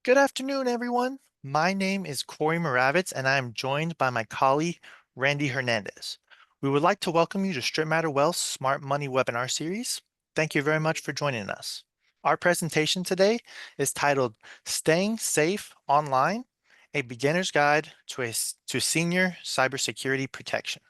Good afternoon, everyone. My name is Corey Moravitz, and I am joined by my colleague, Randy Hernandez. We would like to welcome you to Strittmatter Wealth's Smart Money webinar series. Thank you very much for joining us. Our presentation today is titled Staying Safe Online, a Beginner's Guide to Senior Cybersecurity Protection.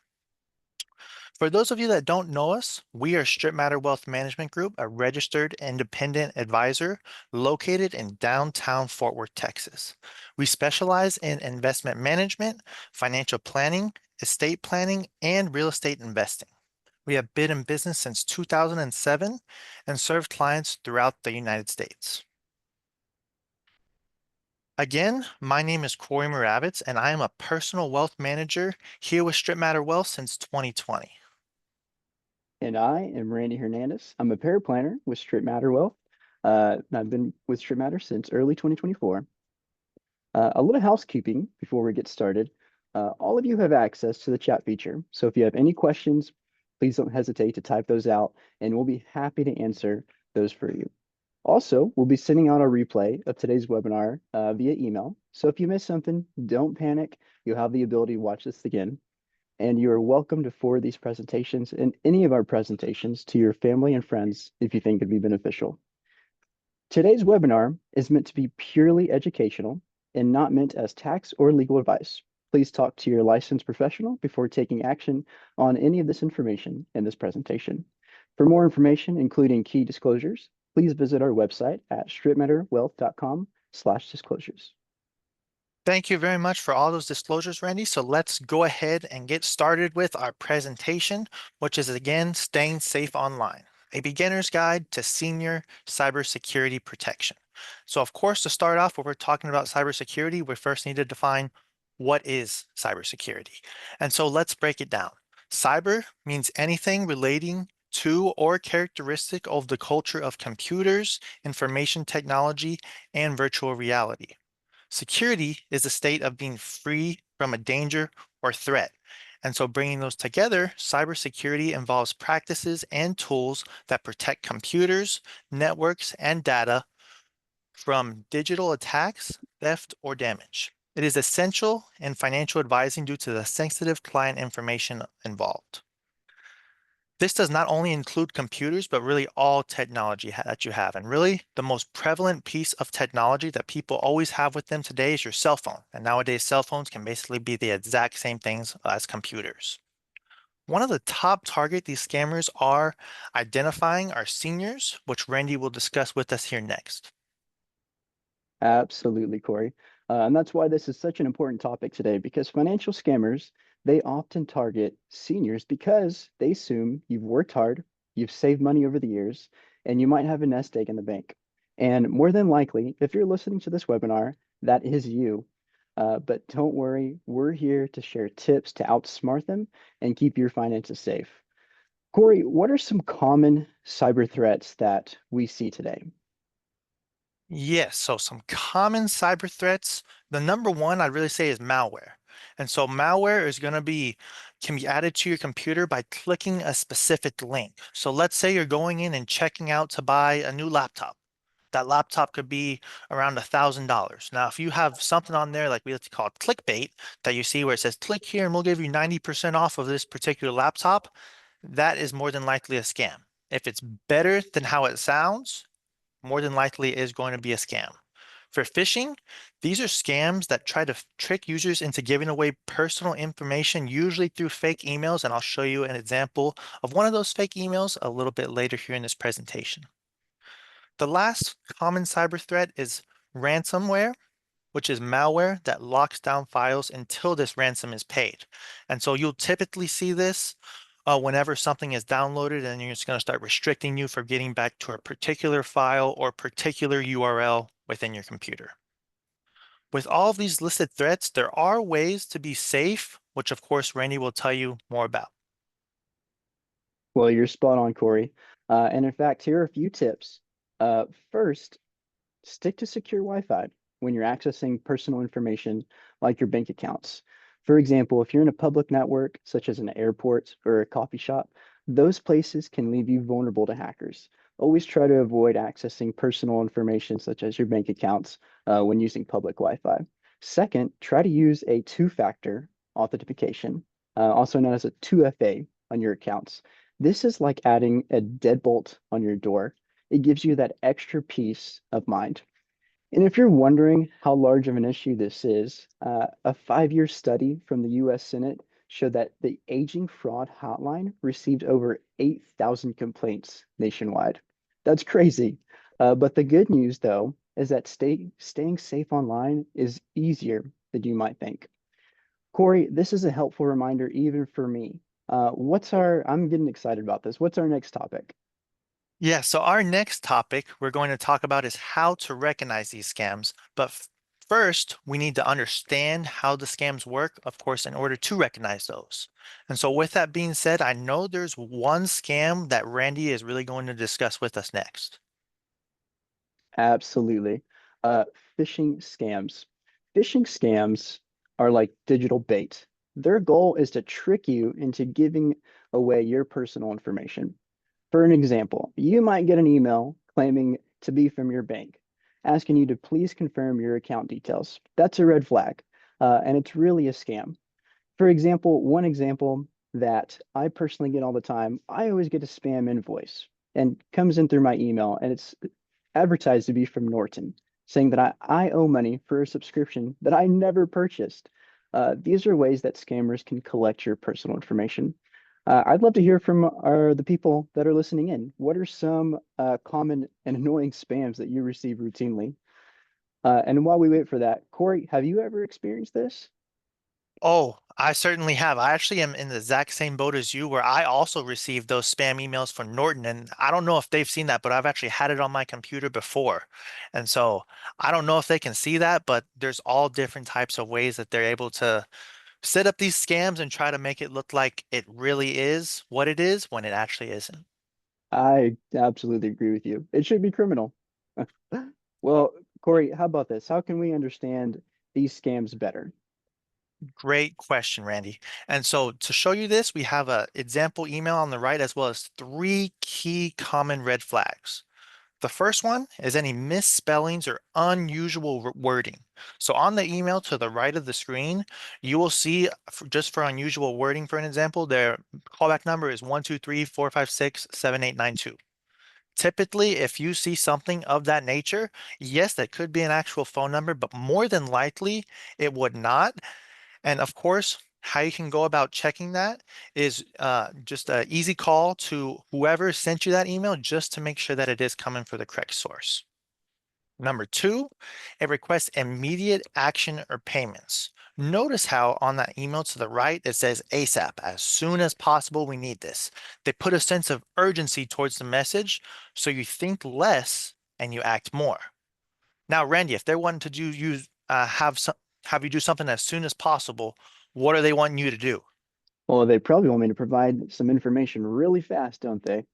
For those of you that don't know us, we are Strittmatter Wealth Management Group, a registered independent advisor located in downtown Fort Worth, Texas. We specialize in investment management, financial planning, estate planning, and real estate investing. We have been in business since 2007 and served clients throughout the United States. Again, my name is Corey Moravitz, and I am a personal wealth manager here with Strittmatter Wealth since 2020. And I am Randy Hernandez. I'm a paraplanner with Strittmatter Wealth. I've been with Strittmatter since early 2024. A little housekeeping before we get started. All of you have access to the chat feature. So if you have any questions, please don't hesitate to type those out, and we'll be happy to answer those for you. Also, we'll be sending out a replay of today's webinar via email. So if you missed something, don't panic. You'll have the ability to watch this again. And you are welcome to forward these presentations and any of our presentations to your family and friends if you think it'd be beneficial. Today's webinar is meant to be purely educational and not meant as tax or legal advice. Please talk to your licensed professional before taking action on any of this information in this presentation. For more information, including key disclosures, please visit our website at strittmatterwealth.com/disclosures. Thank you very much for all those disclosures, Randy. So let's go ahead and get started with our presentation, which is again, Staying Safe Online, a beginner's guide to senior cybersecurity protection. So of course, to start off, when we're talking about cybersecurity, we first need to define what is cybersecurity. And so let's break it down. Cyber means anything relating to or characteristic of the culture of computers, information technology, and virtual reality. Security is a state of being free from a danger or threat. And so bringing those together, cybersecurity involves practices and tools that protect computers, networks, and data from digital attacks, theft, or damage. It is essential in financial advising due to the sensitive client information involved. This does not only include computers, but really all technology that you have. And really, the most prevalent piece of technology that people always have with them today is your cell phone. And nowadays, cell phones can basically be the exact same things as computers. One of the top target these scammers are identifying are seniors, which Randy will discuss with us here next. Absolutely, Corey. And that's why this is such an important topic today, because financial scammers, they often target seniors because they assume you've worked hard, you've saved money over the years, and you might have a nest egg in the bank. And more than likely, if you're listening to this webinar, that is you. But don't worry, we're here to share tips to outsmart them and keep your finances safe. Corey, what are some common cyber threats that we see today? Yes, so some common cyber threats. The number one I'd really say is malware. And so malware is going to can be added to your computer by clicking a specific link. So let's say you're going in and checking out to buy a new laptop. That laptop could be around $1,000. Now, if you have something on there like we like to call it clickbait that you see where it says click here and we'll give you 90% off of this particular laptop, that is more than likely a scam. If it's better than how it sounds, more than likely is going to be a scam. For phishing, these are scams that try to trick users into giving away personal information, usually through fake emails. And I'll show you an example of one of those fake emails a little bit later here in this presentation. The last common cyber threat is ransomware, which is malware that locks down files until this ransom is paid. And so you'll typically see this whenever something is downloaded, and you're just going to start restricting you from getting back to a particular file or particular URL within your computer. With all of these listed threats, there are ways to be safe, which of course Randy will tell you more about. Well, you're spot on, Corey. And in fact, here are a few tips. First, stick to secure Wi-Fi when you're accessing personal information like your bank accounts. For example, if you're in a public network, such as an airport or a coffee shop, those places can leave you vulnerable to hackers. Always try to avoid accessing personal information such as your bank accounts when using public Wi-Fi. Second, try to use a two-factor authentication, also known as a 2FA on your accounts. This is like adding a deadbolt on your door. It gives you that extra peace of mind. And if you're wondering how large of an issue this is, a 5-year study from the US Senate showed that the aging fraud hotline received over 8,000 complaints nationwide. That's crazy. But the good news, though, is that staying safe online is easier than you might think. Corey, this is a helpful reminder even for me. I'm getting excited about this. What's our next topic? Yeah, so our next topic we're going to talk about is how to recognize these scams. But first, we need to understand how the scams work, of course, in order to recognize those. And so, with that being said, I know there's one scam that Randy is really going to discuss with us next. Absolutely. Uh, phishing scams. Phishing scams are like digital bait. Their goal is to trick you into giving away your personal information. For an example, you might get an email claiming to be from your bank, asking you to please confirm your account details. That's a red flag, and it's really a scam. For example, one example that I personally get all the time, I always get a spam invoice and comes in through my email, and it's advertised to be from Norton, saying that I owe money for a subscription that I never purchased. These are ways that scammers can collect your personal information. I'd love to hear from the people that are listening in. What are some common and annoying spams that you receive routinely? And while we wait for that, Corey, have you ever experienced this? Oh, I certainly have. I actually am in the exact same boat as you, where I also received those spam emails from Norton. And I don't know if they've seen that, but I've actually had it on my computer before. And so I don't know if they can see that, but there's all different types of ways that they're able to set up these scams and try to make it look like it really is what it is when it actually isn't. I absolutely agree with you. It should be criminal. Well, Corey, how about this? How can we understand these scams better? Great question, Randy. And so to show you this, we have a example email on the right as well as three key common red flags. The first one is any misspellings or unusual wording. So on the email to the right of the screen, you will see just for unusual wording, for an example, their callback number is 123-456-7892. Typically, if you see something of that nature, yes, that could be an actual phone number, but more than likely it would not. And of course, how you can go about checking that is just an easy call to whoever sent you that email just to make sure that it is coming for the correct source. Number two, it requests immediate action or payments. Notice how on that email to the right, it says ASAP, as soon as possible, we need this. They put a sense of urgency towards the message, so you think less and you act more. Now, Randy, if they're wanting to have you do something as soon as possible, what are they wanting you to do? Well, they probably want me to provide some information really fast, don't they?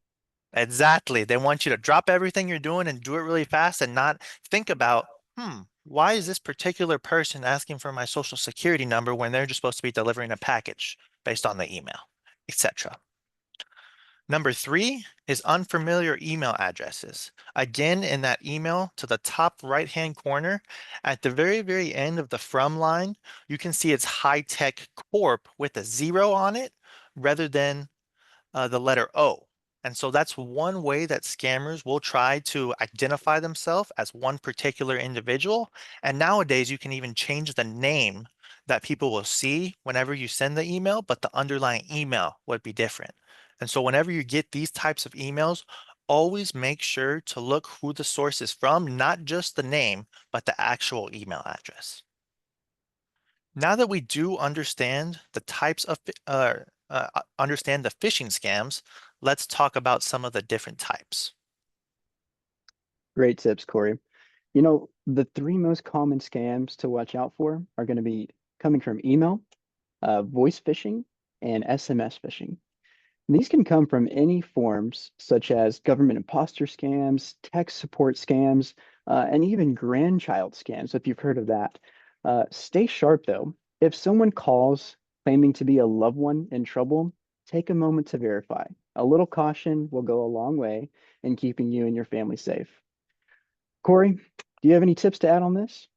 Exactly. They want you to drop everything you're doing and do it really fast and not think about, why is this particular person asking for my social security number when they're just supposed to be delivering a package based on the email, etc. Number three is unfamiliar email addresses. Again, in that email to the top right-hand corner, at the very, very end of the from line, you can see it's high tech corp with a zero on it rather than the letter O. And so that's one way that scammers will try to identify themselves as one particular individual. And nowadays, you can even change the name that people will see whenever you send the email, but the underlying email would be different. And so whenever you get these types of emails, always make sure to look who the source is from, not just the name, but the actual email address. Now that we do understand the types of understand the phishing scams, let's talk about some of the different types. Great tips, Corey. The three most common scams to watch out for are going to be coming from email, voice phishing, and SMS phishing. These can come from any forms, such as government imposter scams, tech support scams, and even grandchild scams, if you've heard of that. Stay sharp, though. If someone calls claiming to be a loved one in trouble, take a moment to verify. A little caution will go a long way in keeping you and your family safe. Corey, do you have any tips to add on this?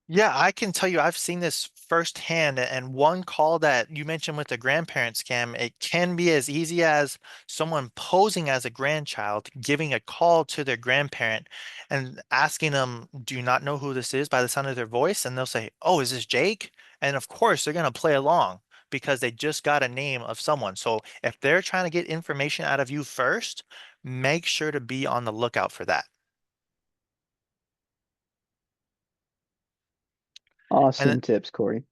Yeah, I can tell you I've seen this firsthand. And one call that you mentioned with the grandparent scam, it can be as easy as someone posing as a grandchild, giving a call to their grandparent and asking them, "Do you not know who this is by the sound of their voice?" And they'll say, "Oh, is this Jake?" And of course, they're going to play along because they just got a name of someone. So if they're trying to get information out of you first, make sure to be on the lookout for that. And Awesome tips, Corey.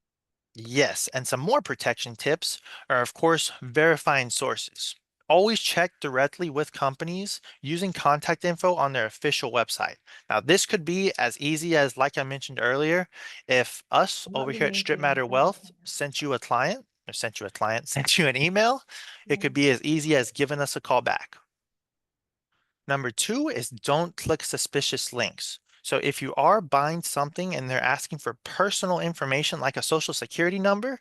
yes, and some more protection tips are, of course, verifying sources. Always check directly with companies using contact info on their official website. Now, this could be as easy as, like I mentioned earlier, if us over here at Strittmatter Wealth sent you a client, or sent you a client, sent you an email, it could be as easy as giving us a call back. Number two is don't click suspicious links. So if you are buying something and they're asking for personal information like a social security number,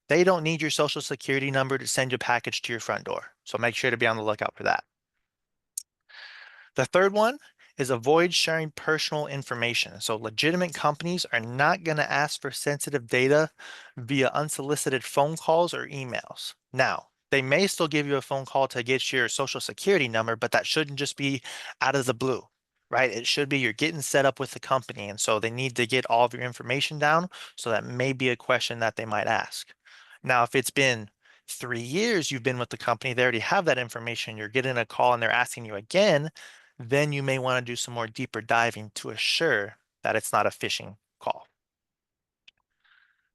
they don't need your social security number to send your package to your front door. So make sure to be on the lookout for that. The third one is avoid sharing personal information. So legitimate companies are not going to ask for sensitive data via unsolicited phone calls or emails. Now, they may still give you a phone call to get your social security number, but that shouldn't just be out of the blue, right? It should be you're getting set up with the company. And so they need to get all of your information down. So that may be a question that they might ask. Now, if it's been 3 years you've been with the company, they already have that information. You're getting a call and they're asking you again, then you may want to do some more deeper diving to assure that it's not a phishing call.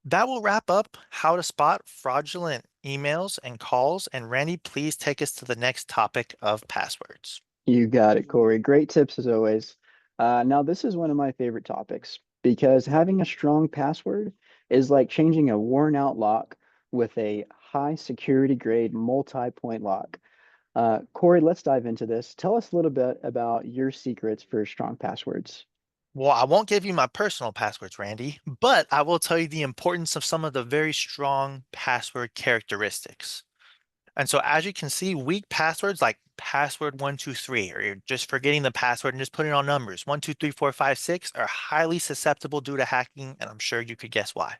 That will wrap up how to spot fraudulent emails and calls. And Randy, please take us to the next topic of passwords. You got it, Corey. Great tips as always. Now, this is one of my favorite topics because having a strong password is like changing a worn out lock with a high security grade multi-point lock. Corey, let's dive into this. Tell us a little bit about your secrets for strong passwords. Well, I won't give you my personal passwords, Randy, but I will tell you the importance of some of the very strong password characteristics. And so as you can see, weak passwords like password 123, or you're just forgetting the password and just putting on numbers 1, 2, 3, 4, 5, 6 are highly susceptible due to hacking, and I'm sure you could guess why.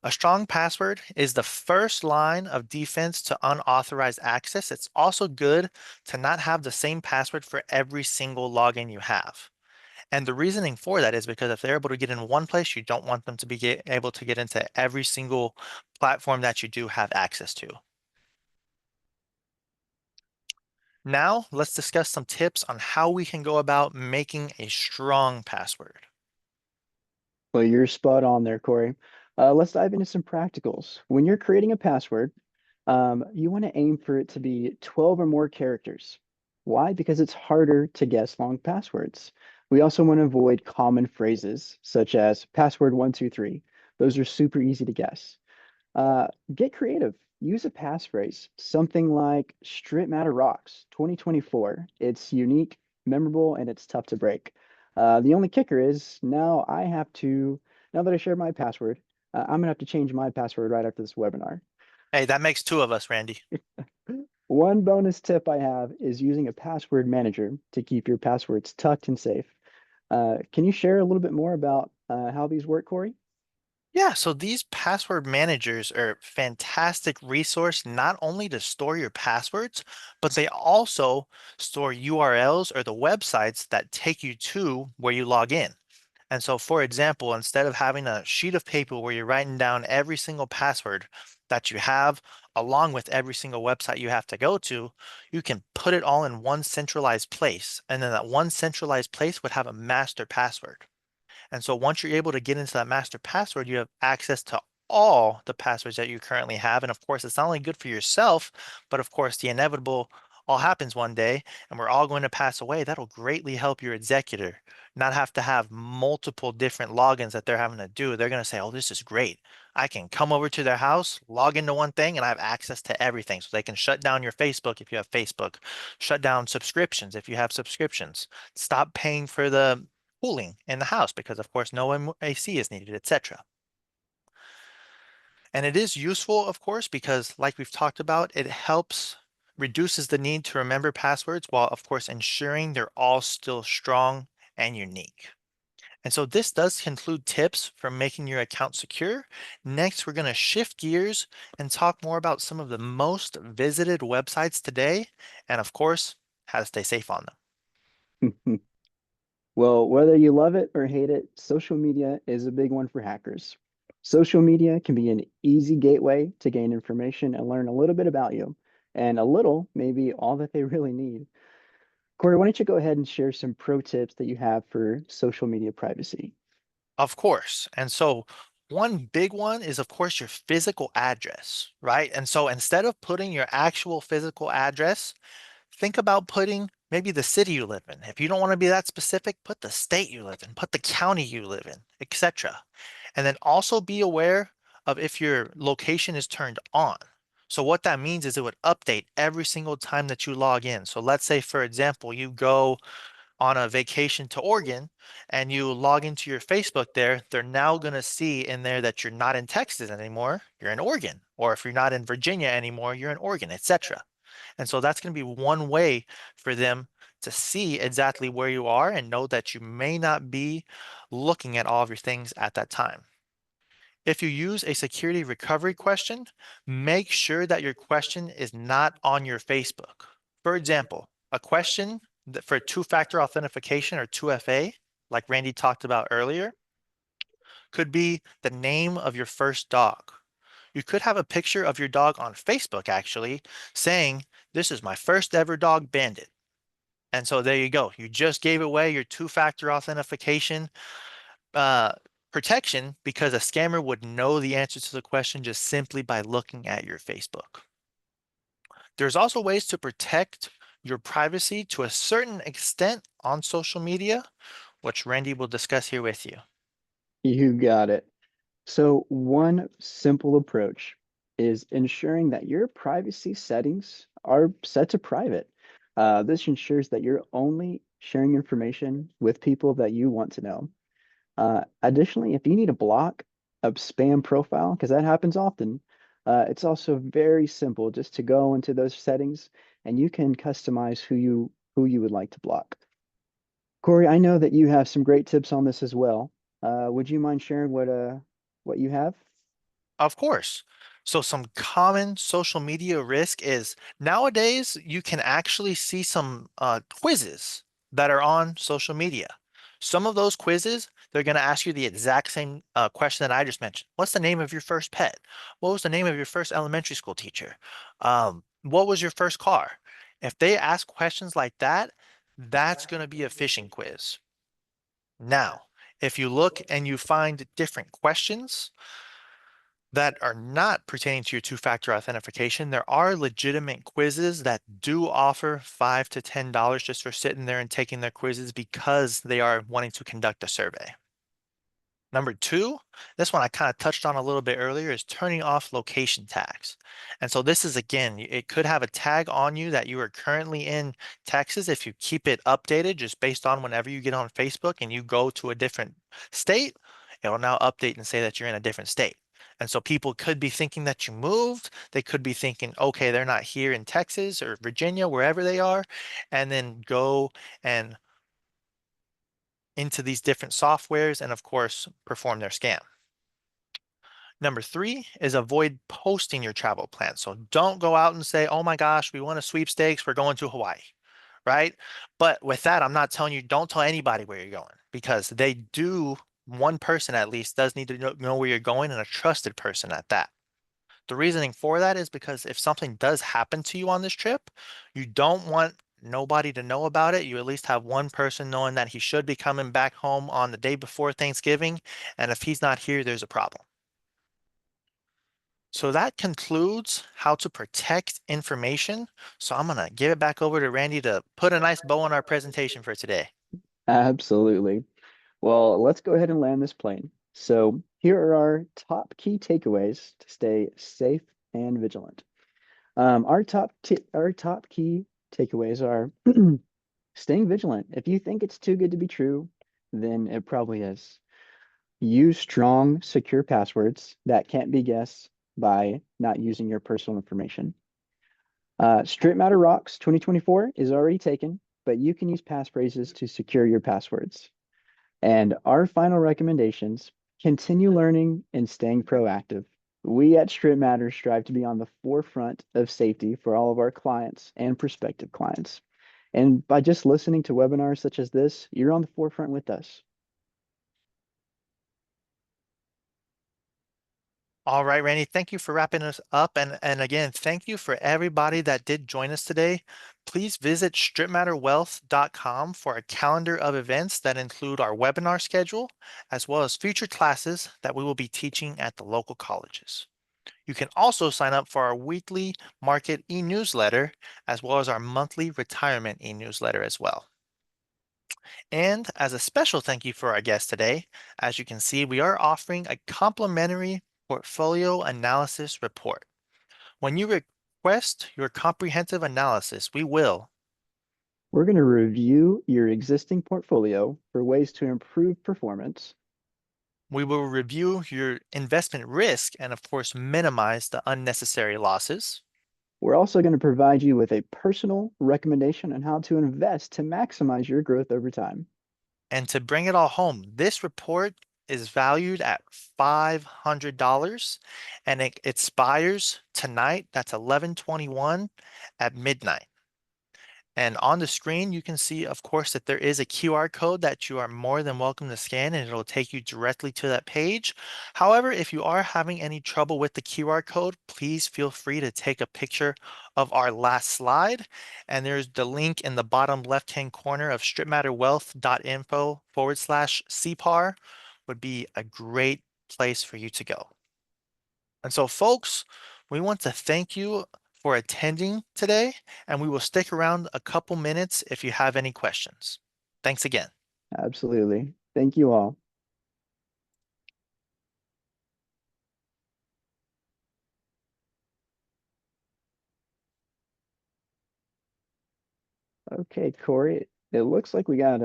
A strong password is the first line of defense to unauthorized access. It's also good to not have the same password for every single login you have. And the reasoning for that is because if they're able to get in one place, you don't want them to be able to get into every single platform that you do have access to. Now, let's discuss some tips on how we can go about making a strong password. Well, you're spot on there, Corey. Let's dive into some practicals. When you're creating a password, you want to aim for it to be 12 or more characters. Why? Because it's harder to guess long passwords. We also want to avoid common phrases such as password 123. Those are super easy to guess. Get creative. Use a passphrase, something like Strip Matter Rocks 2024. It's unique, memorable, and it's tough to break. The only kicker is now that I shared my password, I'm gonna have to change my password right after this webinar. Hey, that makes two of us, Randy. One bonus tip I have is using a password manager to keep your passwords tucked and safe. Can you share a little bit more about how these work, Corey? Yeah, so these password managers are a fantastic resource not only to store your passwords, but they also store URLs or the websites that take you to where you log in. And so, for example, instead of having a sheet of paper where you're writing down every single password that you have, along with every single website you have to go to, you can put it all in one centralized place. And then that one centralized place would have a master password. And so once you're able to get into that master password, you have access to all the passwords that you currently have. And of course, it's not only good for yourself, but of course, the inevitable all happens one day and we're all going to pass away. That'll greatly help your executor not have to have multiple different logins that they're having to do. They're going to say, oh, this is great. I can come over to their house, log into one thing, and I have access to everything. So they can shut down your Facebook if you have Facebook, shut down subscriptions if you have subscriptions, stop paying for the cooling in the house because of course no AC is needed, etc. And it is useful, of course, because like we've talked about, it helps reduces the need to remember passwords while, of course, ensuring they're all still strong and unique. And so this does conclude tips for making your account secure. Next, we're going to shift gears and talk more about some of the most visited websites today, and of course, how to stay safe on them. Well, whether you love it or hate it, social media is a big one for hackers. Social media can be an easy gateway to gain information and learn a little bit about you, and a little, maybe all that they really need. Corey, why don't you go ahead and share some pro tips that you have for social media privacy? Of course. And so one big one is, of course, your physical address, right? And so instead of putting your actual physical address, think about putting maybe the city you live in. If you don't want to be that specific, put the state you live in, put the county you live in, etc. And then also be aware of if your location is turned on. So what that means is it would update every single time that you log in. So let's say, for example, you go on a vacation to Oregon and you log into your Facebook there, they're now going to see in there that you're not in Texas anymore, you're in Oregon. Or if you're not in Virginia anymore, you're in Oregon, etc. And so that's going to be one way for them to see exactly where you are and know that you may not be looking at all of your things at that time. If you use a security recovery question, make sure that your question is not on your Facebook. For example, a question for two-factor authentication or 2FA, like Randy talked about earlier, could be the name of your first dog. You could have a picture of your dog on Facebook actually saying, "This is my first ever dog, Bandit." And so there you go. You just gave away your two-factor authentication uh, protection because a scammer would know the answer to the question just simply by looking at your Facebook. There's also ways to protect your privacy to a certain extent on social media, which Randy will discuss here with you. You got it. So, one simple approach is ensuring that your privacy settings are set to private. This ensures that you're only sharing information with people that you want to know. Additionally, if you need to block a spam profile, because that happens often, it's also very simple just to go into those settings and you can customize who you would like to block. Corey, I know that you have some great tips on this as well. Would you mind sharing what you have? Of course. So some common social media risk is nowadays you can actually see some quizzes that are on social media. Some of those quizzes, they're going to ask you the exact same question that I just mentioned. What's the name of your first pet? What was the name of your first elementary school teacher? What was your first car? If they ask questions like that, that's going to be a phishing quiz. Now, if you look and you find different questions, that are not pertaining to your two-factor authentication, there are legitimate quizzes that do offer $5 to $10 just for sitting there and taking their quizzes because they are wanting to conduct a survey. Number two, this one I kind of touched on a little bit earlier, is turning off location tags. And so this is, again, it could have a tag on you that you are currently in Texas. If you keep it updated just based on whenever you get on Facebook and you go to a different state, it will now update and say that you're in a different state. And so people could be thinking that you moved. They could be thinking, okay, they're not here in Texas or Virginia, wherever they are, and then go and into these different softwares and, of course, perform their scam. Number three is avoid posting your travel plan. So don't go out and say, oh my gosh, we won a sweepstakes, we're going to Hawaii, right? But with that, I'm not telling you, don't tell anybody where you're going because they do, one person at least does need to know where you're going and a trusted person at that. The reasoning for that is because if something does happen to you on this trip, you don't want nobody to know about it. You at least have one person knowing that he should be coming back home on the day before Thanksgiving. And if he's not here, there's a problem. So that concludes how to protect information. So I'm going to give it back over to Randy to put a nice bow on our presentation for today. Absolutely. Well, let's go ahead and land this plane. So, here are our top key takeaways to stay safe and vigilant. Our top key takeaways are staying vigilant. If you think it's too good to be true, then it probably is. Use strong, secure passwords that can't be guessed by not using your personal information. Strittmatter Rocks 2024 is already taken, but you can use passphrases to secure your passwords. And our final recommendations: continue learning and staying proactive. We at Strittmatter strive to be on the forefront of safety for all of our clients and prospective clients. And by just listening to webinars such as this, you're on the forefront with us. All right, Randy, thank you for wrapping us up. And again, thank you for everybody that did join us today. Please visit strittmatterwealth.com for a calendar of events that include our webinar schedule, as well as future classes that we will be teaching at the local colleges. You can also sign up for our weekly market e-newsletter, as well as our monthly retirement e-newsletter as well. And as a special thank you for our guest today, as you can see, we are offering a complimentary portfolio analysis report. When you request your comprehensive analysis, We're going to review your existing portfolio for ways to improve performance. we will review your investment risk and of course minimize the unnecessary losses. We're also going to provide you with a personal recommendation on how to invest to maximize your growth over time. And to bring it all home, this report is valued at $500 and it expires tonight. That's 11/21 at midnight. And on the screen, you can see, of course, that there is a QR code that you are more than welcome to scan and it'll take you directly to that page. However, if you are having any trouble with the QR code, please feel free to take a picture of our last slide. And there's the link in the bottom left-hand corner of strittmatterwealth.info/CPAR would be a great place for you to go. And so, folks, we want to thank you for attending today, and we will stick around a couple minutes if you have any questions. Thanks again. Absolutely. Thank you all. Okay, Corey, it looks like we got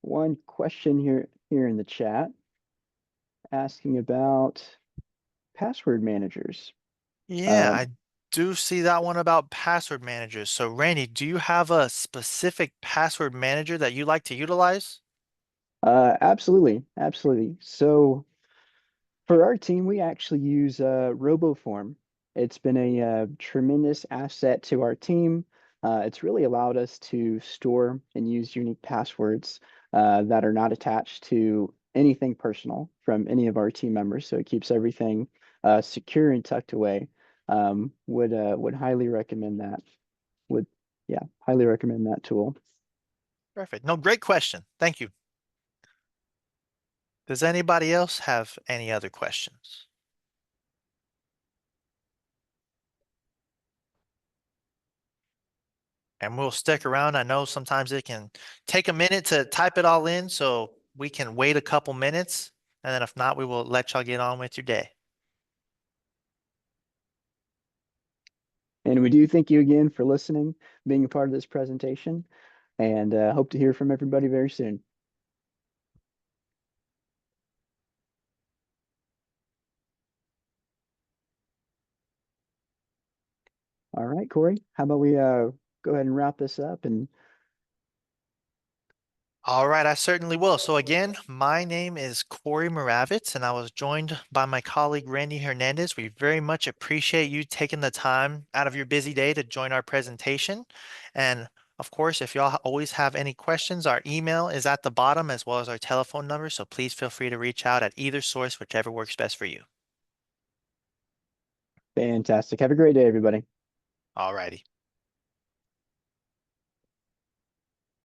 one question here in the chat asking about password managers. Yeah, Um, I do see that one about password managers. So, Randy, do you have a specific password manager that you like to utilize? absolutely, absolutely. So for our team, we actually use RoboForm. It's been a tremendous asset to our team. It's really allowed us to store and use unique passwords that are not attached to anything personal from any of our team members. So it keeps everything secure and tucked away. Would highly recommend that. Would Yeah, highly recommend that tool. Perfect. No, great question. Thank you. Does anybody else have any other questions? And we'll stick around. I know sometimes it can take a minute to type it all in, so we can wait a couple minutes. And then if not, we will let y'all get on with your day. And we do thank you again for listening, being a part of this presentation, and hope to hear from everybody very soon. All right, Corey, how about we go ahead and wrap this up? And All right, I certainly will. So again, my name is Corey Moravitz, and I was joined by my colleague Randy Hernandez. We very much appreciate you taking the time out of your busy day to join our presentation. And of course, if y'all always have any questions, our email is at the bottom as well as our telephone number. So please feel free to reach out at either source, whichever works best for you. fantastic. Have a great day, everybody. All righty.